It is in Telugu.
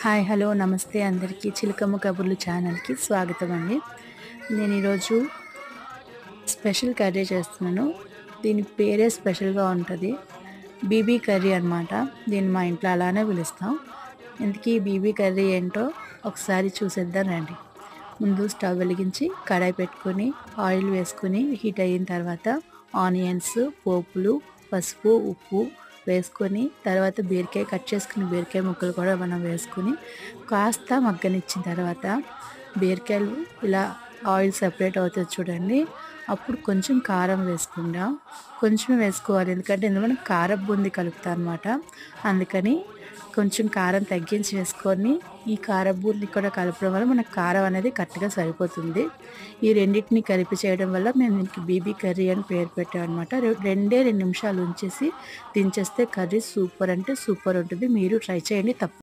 హాయ్ హలో నమస్తే అందరికీ చిలకమ్మ కబుర్లు ఛానల్కి స్వాగతం అండి. నేను ఈరోజు స్పెషల్ కర్రీ చేస్తున్నాను. దీని పేరే స్పెషల్గా ఉంటుంది. బీబీ కర్రీ అనమాట. దీన్ని మా ఇంట్లో అలానే పిలుస్తాం. ఇంతకీ బీబీ కర్రీ ఏంటో ఒకసారి చూసేద్దాం రండి. ముందు స్టవ్ వెలిగించి కడాయి పెట్టుకొని ఆయిల్ వేసుకొని హీట్ అయిన తర్వాత ఆనియన్స్, పోపులు, పసుపు, ఉప్పు వేసుకొని తర్వాత బీరకాయ కట్ చేసుకుని బీరకాయ ముక్కలు కూడా మనం వేసుకొని కాస్త మగ్గనిచ్చిన తర్వాత బీరకాయలు ఇలా ఆయిల్ సెపరేట్ అవుతుంది చూడండి. అప్పుడు కొంచెం కారం వేసుకుందాం. కొంచెం వేసుకోవాలి, ఎందుకంటే ఇందులో మనం కారం బూంది కలుపుతాం అనమాట. అందుకని కొంచెం కారం తగ్గించి వేసుకొని ఈ కారం బూంది కూడా కలపడం వల్ల మనకు కారం అనేది కరెక్ట్గా సరిపోతుంది. ఈ రెండింటిని కలిపి చేయడం వల్ల మేము దీనికి బీబీ కర్రీ అని పేరు పెట్టామన్నమాట. 2 నిమిషాలు ఉంచేసి దించేస్తే కర్రీ సూపర్ అంటే సూపర్ ఉంటుంది. మీరు ట్రై చేయండి.